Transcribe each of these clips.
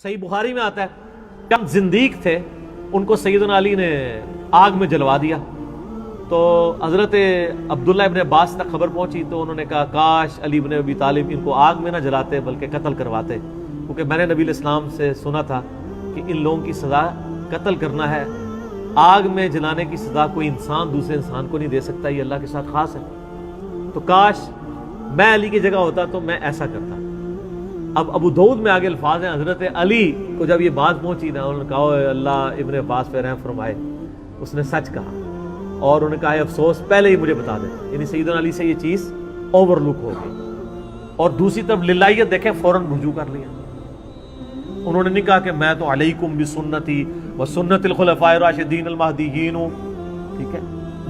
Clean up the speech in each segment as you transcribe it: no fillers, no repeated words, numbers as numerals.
صحیح بخاری میں آتا ہے چند زندیق تھے، ان کو سیدنا علی نے آگ میں جلوا دیا. تو حضرت عبداللہ ابن عباس تک خبر پہنچی تو انہوں نے کہا کاش علی ابن ابی طالب ان کو آگ میں نہ جلاتے بلکہ قتل کرواتے، کیونکہ میں نے نبی علیہ السلام سے سنا تھا کہ ان لوگوں کی سزا قتل کرنا ہے. آگ میں جلانے کی سزا کوئی انسان دوسرے انسان کو نہیں دے سکتا، یہ اللہ کے ساتھ خاص ہے. تو کاش میں علی کی جگہ ہوتا تو میں ایسا کرتا. اب ابو داؤد میں آگے الفاظ ہیں، حضرت علی کو جب یہ بات پہنچی نا، انہوں نے کہا اے اللہ ابن عباس پہ رحم فرمائے، اس نے سچ کہا. اور انہوں نے کہا افسوس پہلے ہی مجھے بتا دیتے، یعنی سیدنا علی سے یہ چیز اوور لک ہو گئی. اور دوسری طرف للہیت دیکھیں فوراً رجوع کر لیا. انہوں نے نہیں کہا کہ میں تو علیکم بسنتی و سنت الخلفاء الراشدین المہدیین ہوں. ٹھیک ہے،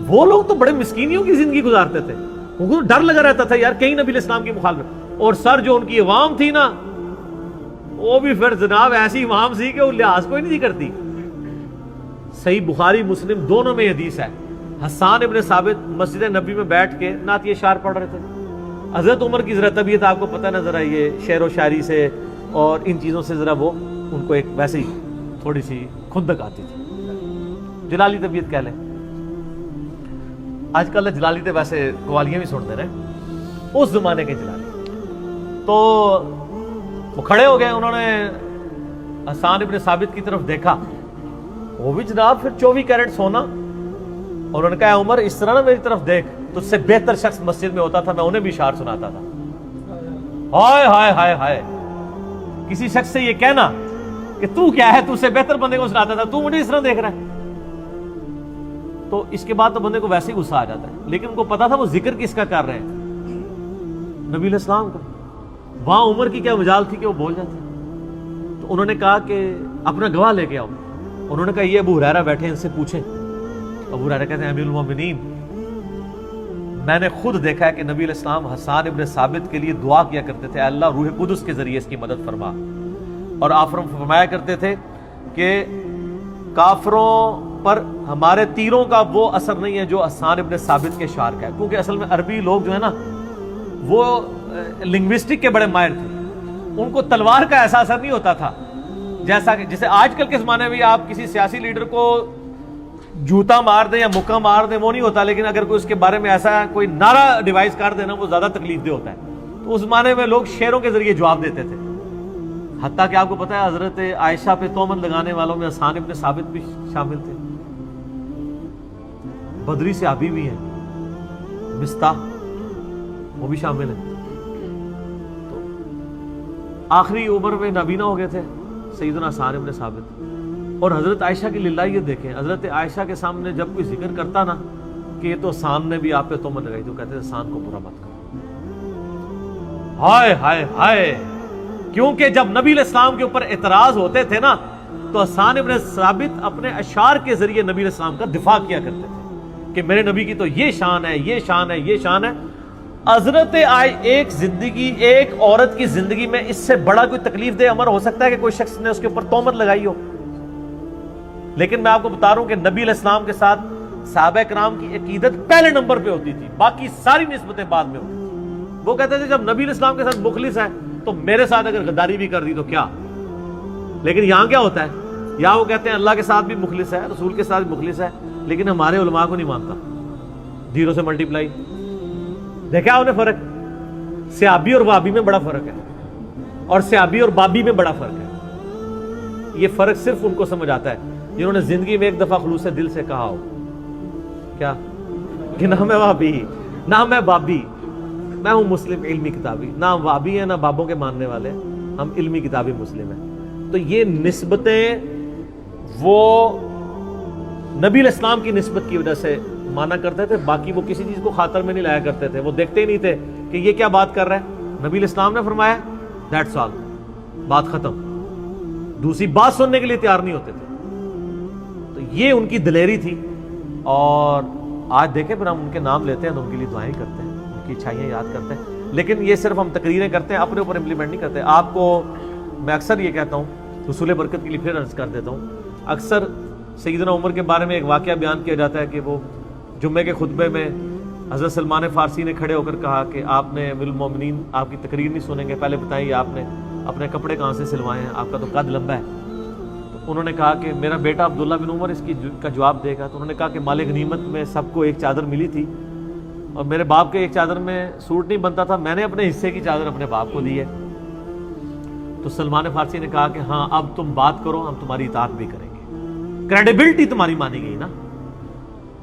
وہ لوگ تو بڑے مسکینیوں کی زندگی گزارتے تھے، ان کو ڈر لگا رہتا تھا یار کہیں نبی علیہ السلام کی مخالفت. اور سر جو ان کی عوام تھی نا، وہ بھی پھر جناب ایسی عوام سی کہ وہ لحاظ کوئی نہیں کرتی. صحیح بخاری مسلم دونوں میں حدیث ہے، حسان ابن ثابت مسجد نبی میں بیٹھ کے نعت اشعار پڑھ رہے تھے. حضرت عمر کی ذرا طبیعت آپ کو پتہ نظر آئی ہے، شعر و شاعری سے اور ان چیزوں سے ذرا وہ ان کو ایک ویسے ہی تھوڑی سی کھندک آتی تھی، جلالی طبیعت کہہ لیں. آج کل جلالی تو ویسے قوالیاں بھی سنتے رہے، اس زمانے کے جلالی. تو وہ کھڑے ہو گئے، انہوں نے حسان ابن ثابت کی طرف دیکھا، وہ بھی جناب پھر 24 کیرٹ سونا. انہوں نے کہا عمر اس طرح نہ میری طرف دیکھ، تجھ سے بہتر شخص مسجد میں ہوتا تھا، میں انہیں بھی اشعار سناتا تھا. ہائے ہائے ہائے ہائے، کسی شخص سے یہ کہنا کہ تو کیا ہے، تو سے بہتر بندے کو سناتا تھا، تو مجھے اس طرح دیکھ رہا ہے. تو اس کے بعد تو بندے کو ویسے ہی غصہ آ جاتا ہے. لیکن ان کو پتا تھا وہ ذکر کس کا کر رہے ہیں، نبی علیہ السلام کا. وہاں عمر کی کیا مجال تھی کہ وہ بول جاتے. تو انہوں نے کہا کہ اپنا گواہ لے کے آؤ. انہوں نے کہا یہ ابو ہریرہ بیٹھے ہیں، ان سے پوچھیں. ابو ہریرہ کہتے ہیں امیر المومنین، میں نے خود دیکھا ہے کہ نبی علیہ السلام حسان ابن ثابت کے لیے دعا کیا کرتے تھے، اللہ روح قدس کے ذریعے اس کی مدد فرما. اور آپ فرمایا کرتے تھے کہ کافروں پر ہمارے تیروں کا وہ اثر نہیں ہے جو حسان ابن ثابت کے اشعار کا ہے. کیونکہ اصل میں عربی لوگ جو ہے نا وہ لنگوسٹک کے بڑے ماہر تھے، ان کو تلوار کا ایسا اثر نہیں ہوتا تھا جیسا کہ جیسے آج کل کے زمانے میں آپ کسی سیاسی لیڈر کو جوتا مار دیں یا مکہ مار دیں وہ نہیں ہوتا، لیکن اگر کوئی اس کے بارے میں ایسا کوئی نعرہ ڈیوائس کر دینا وہ زیادہ تکلیف دہ ہوتا ہے. تو اس زمانے میں لوگ شعروں کے ذریعے جواب دیتے تھے. حتیٰ کہ آپ کو پتہ ہے حضرت عائشہ پہ تہمت لگانے والوں میں حسان ابن ثابت بھی شامل تھے. بدری صحابی بھی ہیں، مستاح وہ بھی شامل ہیں. تو آخری عمر میں نابینا ہو گئے تھے سیدنا حسان ابن ثابت. اور حضرت عائشہ کی للہیت دیکھیں، حضرت عائشہ کے سامنے جب کوئی ذکر کرتا نا کہ یہ تو حسان نے بھی آپ پہ تہمت لگائی، تو کہتے ہیں حسان کو برا مت کرو. ہائے ہائے ہائے، کیونکہ جب نبی علیہ السلام کے اوپر اعتراض ہوتے تھے نا تو حسان ابن ثابت اپنے اشعار کے ذریعے نبی علیہ السلام کا دفاع کیا کرتے تھے کہ میرے نبی کی تو یہ شان ہے، یہ شان ہے، یہ شان ہے. حضرت ایک زندگی، ایک عورت کی زندگی میں اس سے بڑا کوئی تکلیف دہ امر ہو سکتا ہے کہ کوئی شخص نے اس کے اوپر تہمت لگائی ہو؟ لیکن میں آپ کو بتا رہا ہوں کہ نبی علیہ السلام کے ساتھ صحابہ کرام کی عقیدت پہلے نمبر پہ ہوتی تھی، باقی ساری نسبتیں بعد میں ہوتی تھی. وہ کہتے تھے جب نبی علیہ السلام کے ساتھ مخلص ہے تو میرے ساتھ اگر غداری بھی کر دی تو کیا. لیکن یہاں کیا ہوتا ہے، یہاں وہ کہتے ہیں اللہ کے ساتھ بھی مخلص ہے، رسول کے ساتھ بھی مخلص ہے، لیکن ہمارے علماء کو نہیں مانتا. 0 سے ملٹیپلائی دیکھا آپ نے فرق؟ صحابی اور وابی میں بڑا فرق ہے، اور صحابی اور بابی میں بڑا فرق ہے. یہ فرق صرف ان کو سمجھ آتا ہے جنہوں نے زندگی میں ایک دفعہ خلوص دل سے کہا ہو کیا کہ نہ میں وابی نہ میں بابی، میں ہوں مسلم علمی کتابی. نہ ہم وابی ہیں نہ بابوں کے ماننے والے، ہم علمی کتابی مسلم ہیں. تو یہ نسبتیں وہ نبی علیہ السلام کی نسبت کی وجہ سے مانا کرتے تھے، باقی وہ کسی چیز کو خاطر میں نہیں لایا کرتے تھے. وہ دیکھتے ہی نہیں تھے کہ یہ کیا بات کر رہا ہے، نبی علیہ السلام نے فرمایا دیٹس آل، بات ختم. دوسری بات سننے کے لیے تیار نہیں ہوتے تھے. تو یہ ان کی دلیری تھی. اور آج دیکھیں پھر ہم ان کے نام لیتے ہیں تو ان کے لیے دعائیں کرتے ہیں، ان کی اچھائیاں یاد کرتے ہیں، لیکن یہ صرف ہم تقریریں کرتے ہیں، اپنے اوپر امپلیمنٹ نہیں کرتے. آپ کو میں اکثر یہ کہتا ہوں، حصول برکت کے لیے پھر عرض کر دیتا ہوں، اکثر سیدنا عمر کے بارے میں ایک واقعہ بیان کیا جاتا ہے کہ وہ جمعے کے خطبے میں حضرت سلمان فارسی نے کھڑے ہو کر کہا کہ آپ نے امیر المومنین آپ کی تقریر نہیں سنیں گے، پہلے بتائیے آپ نے اپنے کپڑے کہاں سے سلوائے ہیں, آپ کا تو قد لمبا ہے. تو انہوں نے کہا کہ میرا بیٹا عبداللہ بن عمر اس کا جواب دے گا. تو انہوں نے کہا کہ مال غنیمت میں سب کو ایک چادر ملی تھی اور میرے باپ کے ایک چادر میں سوٹ نہیں بنتا تھا, میں نے اپنے حصے کی چادر اپنے باپ کو دی ہے. تو سلمان فارسی نے کہا کہ ہاں اب تم بات کرو, ہم تمہاری اطاعت بھی کریں گے. کریڈیبلٹی تمہاری مانی گئی نا.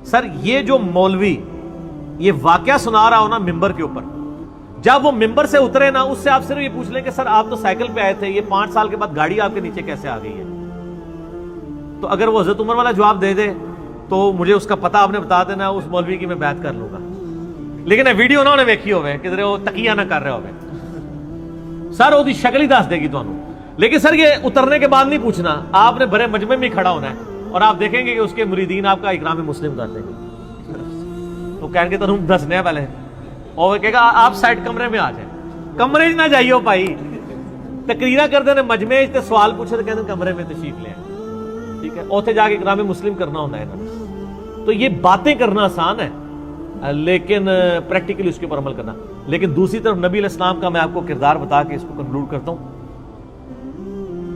سر یہ جو مولوی یہ واقعہ سنا رہا ہو نا ممبر کے اوپر, جب وہ ممبر سے اترے نا, اس سے آپ صرف یہ پوچھ لیں کہ سر آپ تو سائیکل پہ آئے تھے, یہ 5 سال کے بعد گاڑی آپ کے نیچے کیسے آ گئی ہے. تو اگر وہ حضرت عمر والا جواب دے دے تو مجھے اس کا پتہ آپ نے بتا دینا, اس مولوی کی میں بیعت کر لوں گا. لیکن ویڈیو انہوں نے ویکھی ہوئے کدھر وہ تقیہ نہ کر رہے ہوئے, سر وہ شکل ہی دس دے گی تمہیں. لیکن سر یہ اترنے کے بعد نہیں پوچھنا, آپ نے بڑے مجمع میں کھڑا ہونا ہے اور آپ دیکھیں گے کہ اس کے مریدین آپ کا اکرام مسلم کر دیں گے. تو کہیں گے تم دسنے پہلے, اور وہ کہے گا آپ سائڈ کمرے میں آ جائیں. کمرے نہ جائیے بھائی, تقریرہ کرتے ہیں مجمع تے سوال پوچھے تو کہتے ہیں کمرے میں تشریف لیں. ٹھیک ہے, اوتھے جا کے اکرام مسلم کرنا ہوتا ہے. تو یہ باتیں کرنا آسان ہے لیکن پریکٹیکلی اس کے اوپر عمل کرنا. لیکن دوسری طرف نبی علیہ السلام کا میں آپ کو کردار بتا کے اس کو کنکلوڈ کرتا ہوں.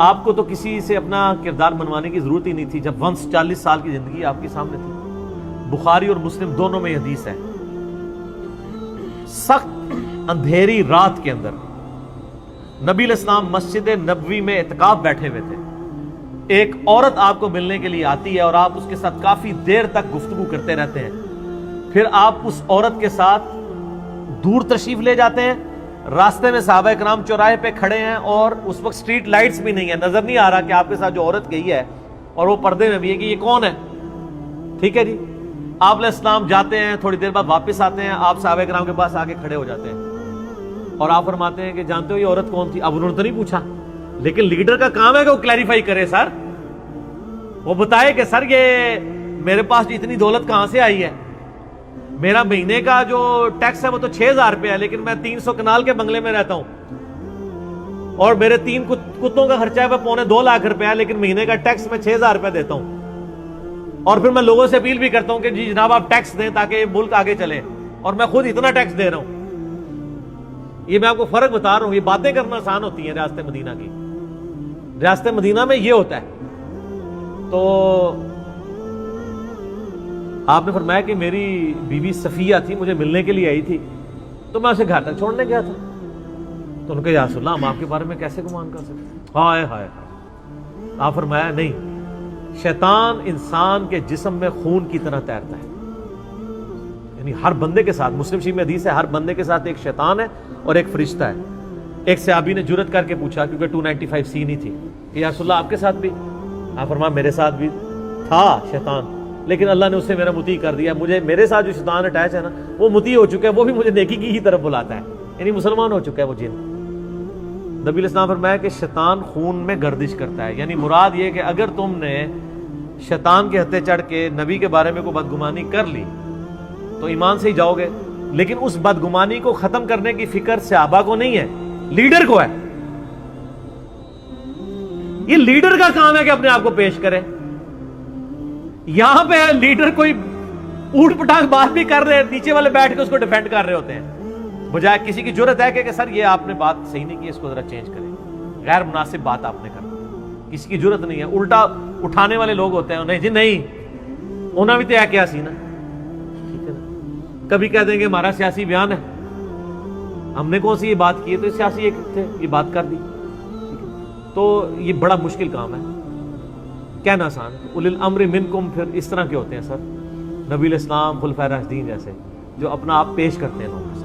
آپ کو تو کسی سے اپنا کردار بنوانے کی ضرورت ہی نہیں تھی جب ونس 40 سال کی زندگی آپ کے سامنے تھی. بخاری اور مسلم دونوں میں حدیث ہے, سخت اندھیری رات کے اندر نبی علیہ السلام مسجد نبوی میں اعتکاف بیٹھے ہوئے تھے. ایک عورت آپ کو ملنے کے لیے آتی ہے اور آپ اس کے ساتھ کافی دیر تک گفتگو کرتے رہتے ہیں. پھر آپ اس عورت کے ساتھ دور تشریف لے جاتے ہیں. راستے میں صحابہ کرام چوراہے پہ کھڑے ہیں اور اس وقت سٹریٹ لائٹس بھی نہیں ہے, نظر نہیں آ رہا کہ آپ کے ساتھ جو عورت گئی ہے اور وہ پردے میں بھی ہے کہ یہ کون ہے. ٹھیک ہے جی, آپ علیہ السلام جاتے ہیں, تھوڑی دیر بعد واپس آتے ہیں, آپ صحابہ کرام کے پاس آگے کھڑے ہو جاتے ہیں اور آپ فرماتے ہیں کہ جانتے ہو یہ عورت کون تھی. اب انہوں نے تو نہیں پوچھا, لیکن لیڈر کا کام ہے کہ وہ کلیریفائی کرے. سر وہ بتائے کہ سر یہ میرے پاس اتنی دولت کہاں سے آئی ہے, میرا مہینے کا جو ٹیکس ہے وہ تو 6,000 روپے ہے, لیکن میں 300 کنال کے بنگلے میں رہتا ہوں اور میرے 3 کتوں کا خرچہ ہے وہ 2.25 لاکھ روپے ہے, لیکن مہینے کا ٹیکس میں 6,000 روپے دیتا ہوں. اور پھر میں لوگوں سے اپیل بھی کرتا ہوں کہ جی جناب آپ ٹیکس دیں تاکہ ملک آگے چلے, اور میں خود اتنا ٹیکس دے رہا ہوں. یہ میں آپ کو فرق بتا رہا ہوں. یہ باتیں کرنا آسان ہوتی ہیں ریاست مدینہ کی. ریاست مدینہ میں یہ ہوتا ہے. تو آپ نے فرمایا کہ میری بیوی صفیہ تھی, مجھے ملنے کے لیے آئی تھی, تو میں اسے گھر تک چھوڑنے گیا تھا. تو ان کے یا رسول اللہ ہم آپ کے بارے میں کیسے گمان کر سکتے. ہائے ہائے. آپ فرمایا نہیں, شیطان انسان کے جسم میں خون کی طرح تیرتا ہے. یعنی ہر بندے کے ساتھ, مسلم شریف میں حدیث ہے, ہر بندے کے ساتھ ایک شیطان ہے اور ایک فرشتہ ہے. ایک صحابی نے جرت کر کے پوچھا کیونکہ 295C نہیں تھی کہ یا رسول اللہ آپ کے ساتھ بھی. آپ فرمایا میرے ساتھ بھی تھا شیطان, لیکن اللہ نے اسے میرا مطیع کر دیا. مجھے میرے ساتھ جو شیطان اٹیچ ہے نا وہ مطیع ہو چکا ہے, وہ بھی مجھے نیکی کی ہی طرف بلاتا ہے, یعنی مسلمان ہو چکا ہے وہ جن. نبی علیہ السلام فرمایا کہ شیطان خون میں گردش کرتا ہے. یعنی مراد یہ کہ اگر تم نے شیطان کے ہتھے چڑھ کے نبی کے بارے میں کوئی بدگمانی کر لی تو ایمان سے ہی جاؤ گے, لیکن اس بدگمانی کو ختم کرنے کی فکر صحابہ کو نہیں ہے, لیڈر کو ہے. یہ لیڈر کا کام ہے کہ اپنے آپ کو پیش کرے. یہاں پہ لیڈر کوئی اوٹ پٹانگ بات بھی کر رہے ہیں, نیچے والے بیٹھ کے اس کو ڈیفینڈ کر رہے ہوتے ہیں, بجائے کسی کی جرت ہے کہ سر یہ آپ نے بات صحیح نہیں کی, اس کو ذرا چینج کریں, غیر مناسب بات آپ نے کر دی. کسی کی جرت نہیں ہے. الٹا اٹھانے والے لوگ ہوتے ہیں, نہیں جی نہیں انہوں بھی تو کیا سی نا. ٹھیک ہے نا, کبھی کہہ دیں گے ہمارا سیاسی بیان ہے, ہم نے کون سی یہ بات کی ہے, تو سیاسی ایک تھے یہ بات کر دی. تو یہ بڑا مشکل کام ہے, کہنا آسان. اولی الامر منکم پھر اس طرح کے ہوتے ہیں سر, نبی علیہ السلام خلفائے راشدین جیسے جو اپنا آپ پیش کرتے ہیں لوگوں